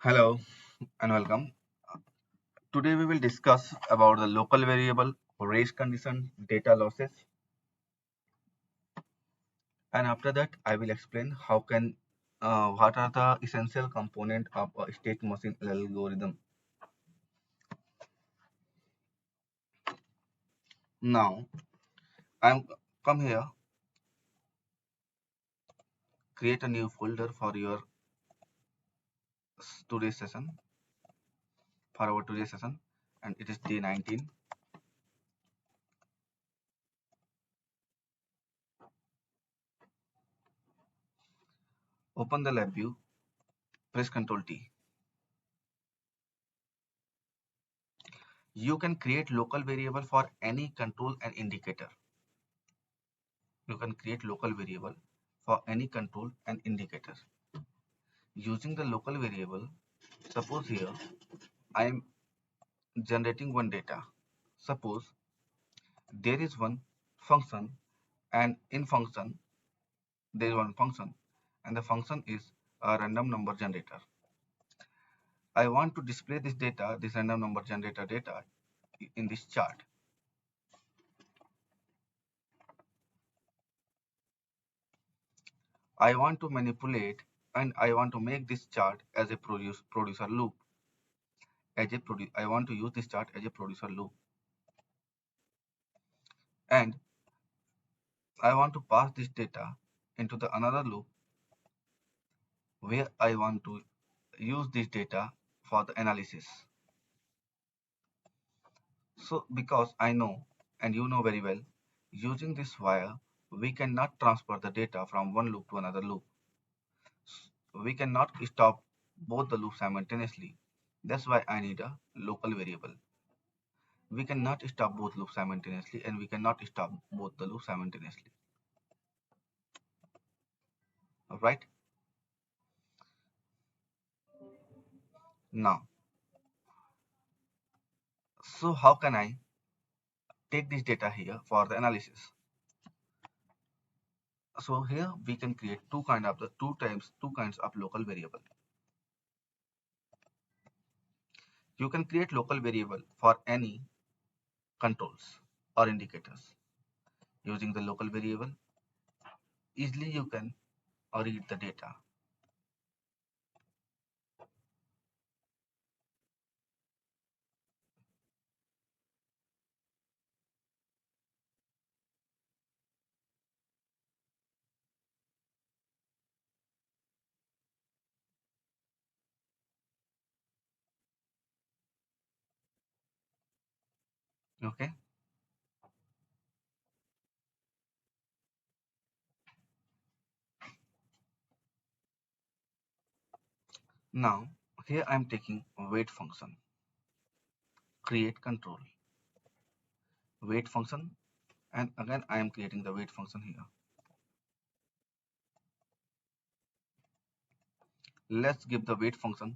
Hello and welcome. Today we will discuss about the local variable, race condition, data losses, and after that I will explain what are the essential component of a state machine algorithm. Now I'm come here, create a new folder for your today's session, for our today's session, and it is day 19. Open the LabVIEW, press Ctrl T. You can create local variable for any control and indicator. You can create local variable for any control and indicator. Using the local variable, suppose here I am generating one data. Suppose there is one function, and in function there is one function, and the function is a random number generator. I want to display this data, this random number generator data, in this chart. I want to manipulate and I want to make this chart as a producer loop. I want to use this chart as a producer loop, and I want to pass this data into the another loop where I want to use this data for the analysis. So because I know and you know very well, using this wire, we cannot transfer the data from one loop to another loop. We cannot stop both the loops simultaneously. That's why I need a local variable. We cannot stop both loops simultaneously, and we cannot stop both the loops simultaneously. Alright? Now, so how can I take this data here for the analysis? So here we can create two kinds of local variable. You can create local variable for any controls or indicators. Using the local variable, easily you can read the data. Okay. Now here I am taking weight function, create control, weight function, and again I am creating the weight function here. Let's give the weight function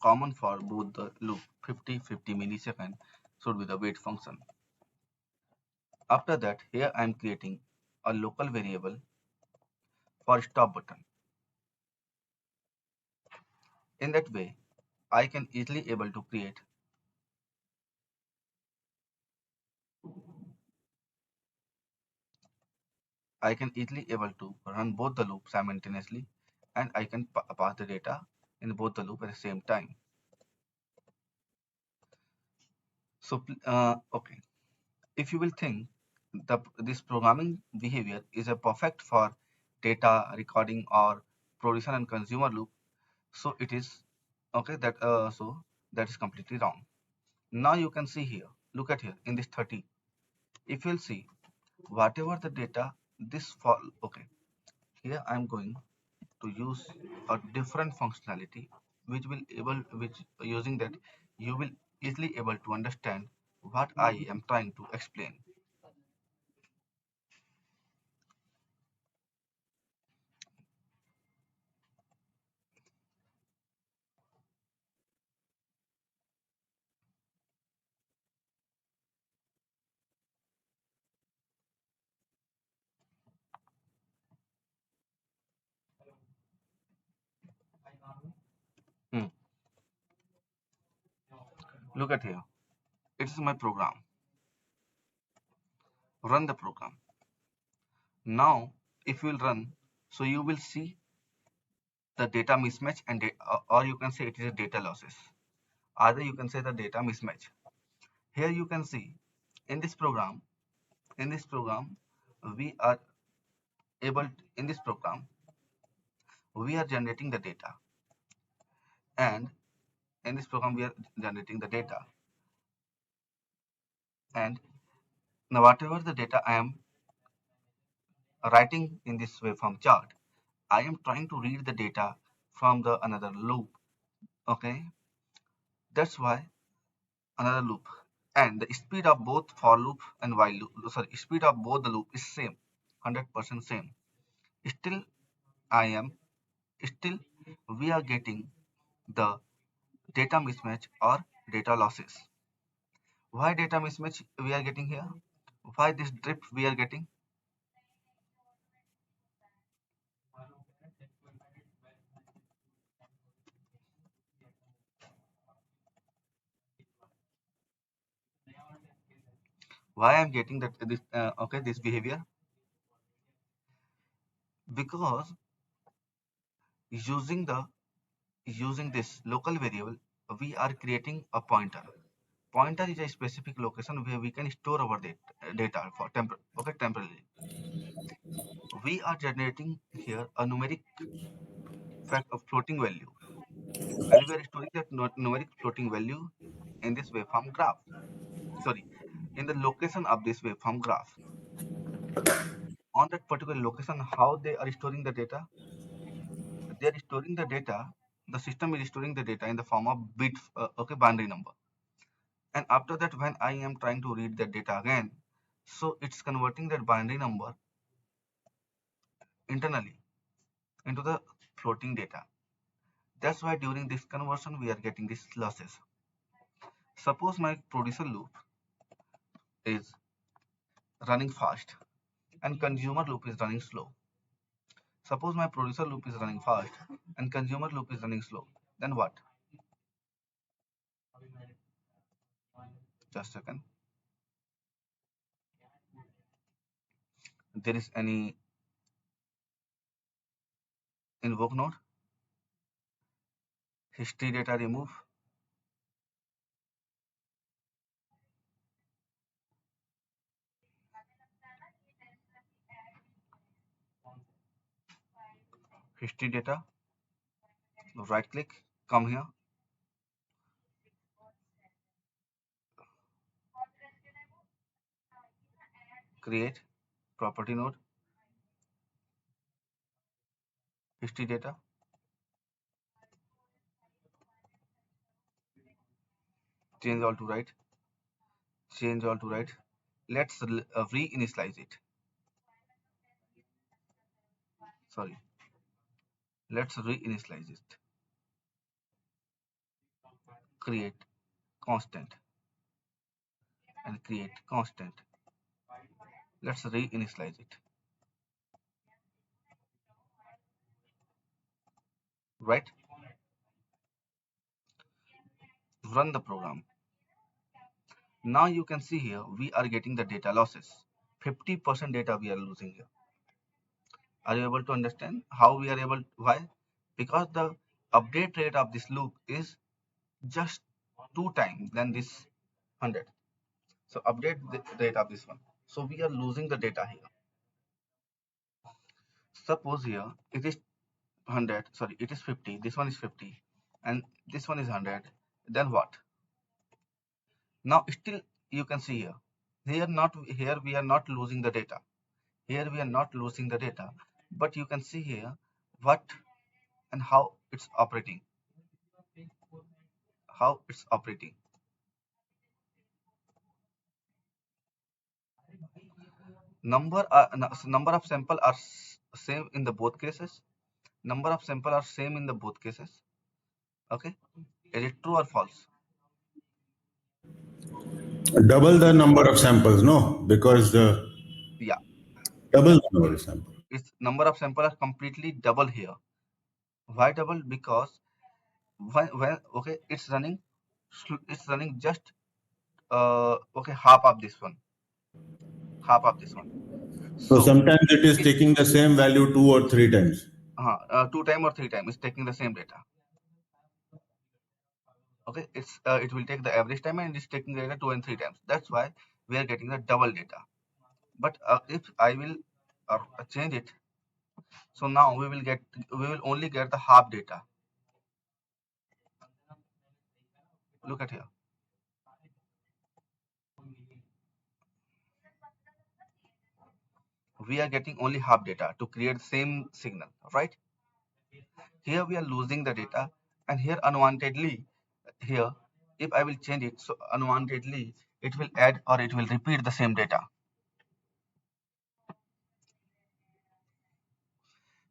common for both the loop. 50 millisecond should be the weight function. After that, here I am creating a local variable for stop button. In that way, I can easily able to create I can easily able to run both the loops simultaneously, and I can pass the data in both the loop at the same time. So, okay, if you will think this programming behavior is a perfect for data recording or producer and consumer loop, so it is okay. That is completely wrong. Now you can see here. Look at here in this 30. If you'll see whatever the data this for okay, here I am going to use a different functionality which using that you will easily able to understand what I am trying to explain. Hmm. Look at here. It is my program. Run the program. Now, if you will run, so you will see the data mismatch and or you can say it is a data losses. Either you can say the data mismatch. Here you can see in this program, in this program, we are able in this program we are generating the data, and in this program we are generating the data, and now whatever the data I am writing in this waveform chart, I am trying to read the data from the another loop. Okay, that's why another loop, and the speed of both for loop and while loop, sorry, speed of both the loop is same, 100% same. Still I am still we are getting the data mismatch or data losses. Why data mismatch we are getting here? Why this drift we are getting? Why I'm getting that this okay this behavior? Because using the using this local variable, we are creating a pointer. Pointer is a specific location where we can store our data for temporarily. We are generating here a numeric fact of floating value, and we are storing that numeric floating value in this waveform graph. Sorry, in the location of this waveform graph. On that particular location, how they are storing the data? They are storing the data. The system is storing the data in the form of bit, okay, binary number. And after that, when I am trying to read that data again, so it's converting that binary number internally into the floating data. That's why during this conversion, we are getting these losses. Suppose my producer loop is running fast and consumer loop is running slow. Suppose my producer loop is running fast and consumer loop is running slow. Then what? Just a second. There is any invoke node, history data remove, history data, right click, come here, create property node, history data, change all to right, change all to right. Let's reinitialize it. Sorry, let's reinitialize it. Create constant and create constant. Let's reinitialize it. Right? Run the program. Now you can see here we are getting the data losses. 50% data we are losing here. Are you able to understand how we are able? Why? Because the update rate of this loop is just 2 times than this 100. So update the rate of this one. So we are losing the data here. Suppose here it is 100. Sorry, it is 50. This one is 50, and this one is 100. Then what? Now still you can see here. Here we are not losing the data. Here we are not losing the data, but you can see here what and how it's operating. How it's operating. Number of sample are same in the both cases. Number of sample are same in the both cases. Okay, is it true or false? Double the number of samples, no? Because the Yeah, double the number of samples. its number of sample are completely double here. Why double? Because when okay, it's running it's running just okay, half of this one. So So sometimes it is it taking the same value two or three times. two time or three time is taking the same data. Okay, it will take the average time and it's taking the data two and three times. That's why we are getting the double data. But if I will change it, so now we will only get the half data. Look at here. We are getting only half data to create the same signal, right? Here we are losing the data, and here unwantedly, here if I will change it, so unwantedly it will add or it will repeat the same data.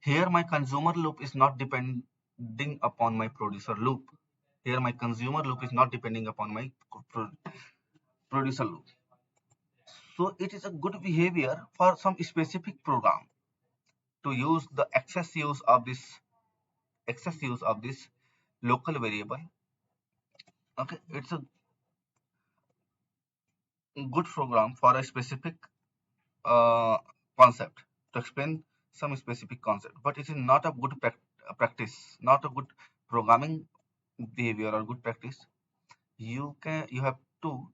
Here my consumer loop is not depending upon my producer loop. Here my consumer loop is not depending upon my producer loop. So it is a good behavior for some specific program to use the excess use of this local variable. Okay, it's a good program for a specific uh, concept to explain some specific concept, but it is not a good practice, not a good programming behavior or good practice. You have to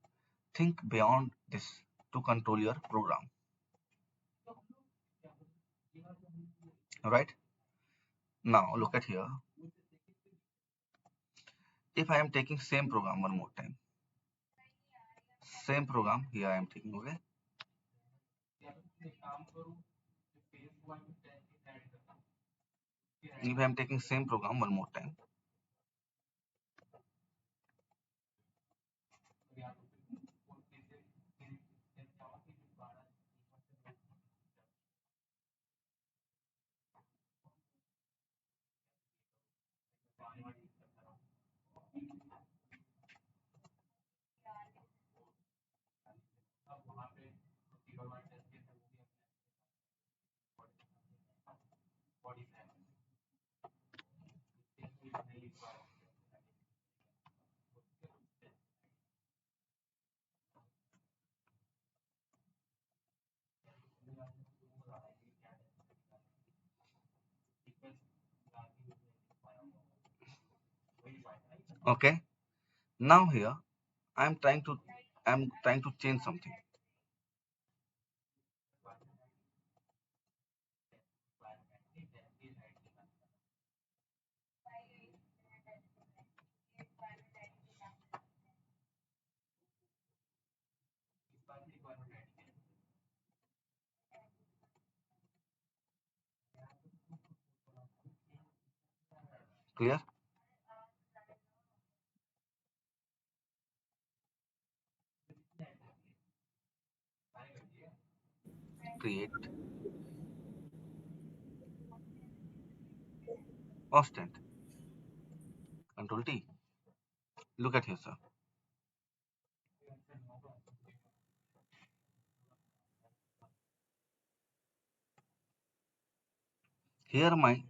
think beyond this to control your program. All right, now look at here. If I am taking same program one more time, same program here I am taking. Okay, if I am taking same program one more time, okay, now here i'm trying to I'm trying to change something. Clear? Create constant, control T. Look at here, sir. Here my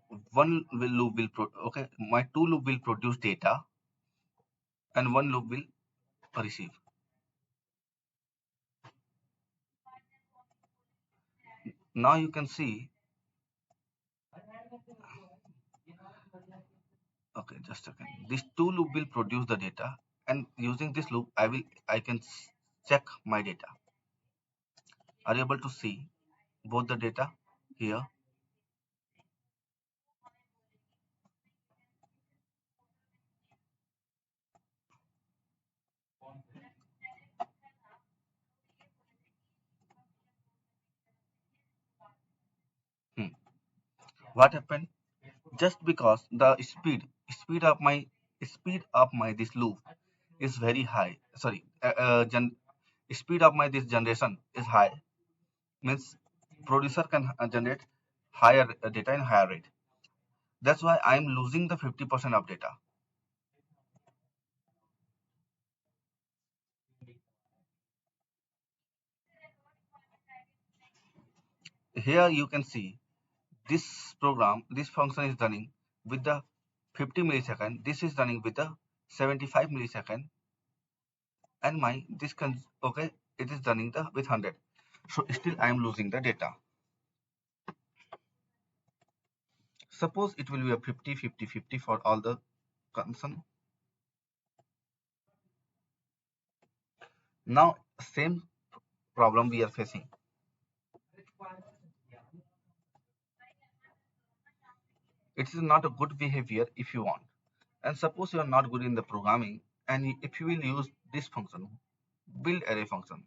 okay, my two loop will produce data and one loop will receive. Now you can see, okay, just a second. This two loop will produce the data, and using this loop, I can check my data. Are you able to see both the data here? Hmm. What happened? Just because the speed of my this loop is very high. Sorry, speed of my this generation is high. Means producer can generate higher data in higher rate. That's why I'm losing the 50% of data. Here you can see this function is running with the 50 millisecond. This is running with the 75 millisecond. and my okay, it is running the with 100. So still I am losing the data. Suppose it will be a 50 50 50 for all the concern. Now same problem we are facing. It is not a good behavior if you want. And suppose you are not good in the programming, and if you will use this function, build array function,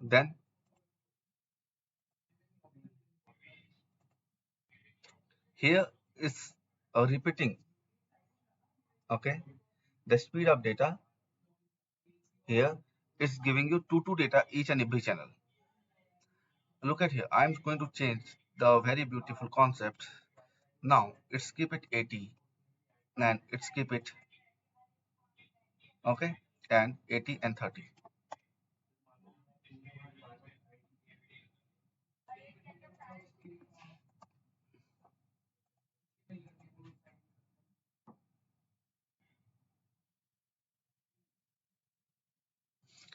then here is repeating, okay, the speed of data here is giving you two data each and every channel. Look at here, I'm going to change the very beautiful concept. Now it's keep it 80 and it's keep it, okay, and 80 and 30.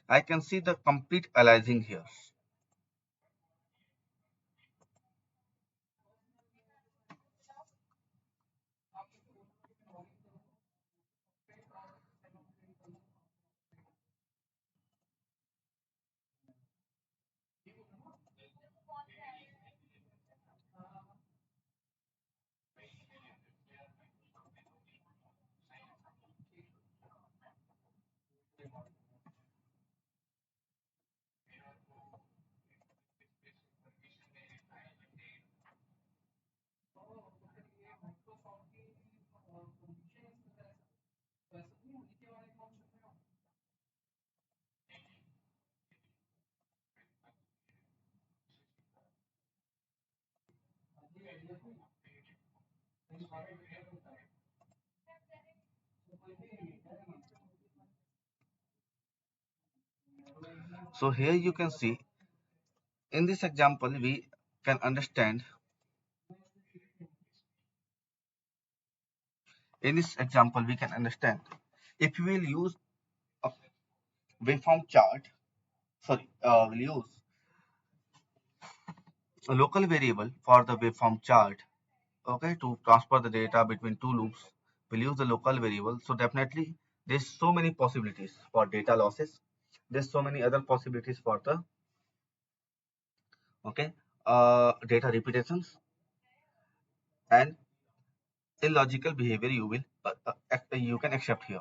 I can see the complete aliasing here. So here you can see in this example we can understand, in this example we can understand if we will use a waveform chart, sorry, we'll use a local variable for the waveform chart, okay, to transfer the data between two loops. We'll use the local variable. So definitely there's so many possibilities for data losses. There's so many other possibilities for the, okay, data repetitions and illogical behavior you will you can accept here.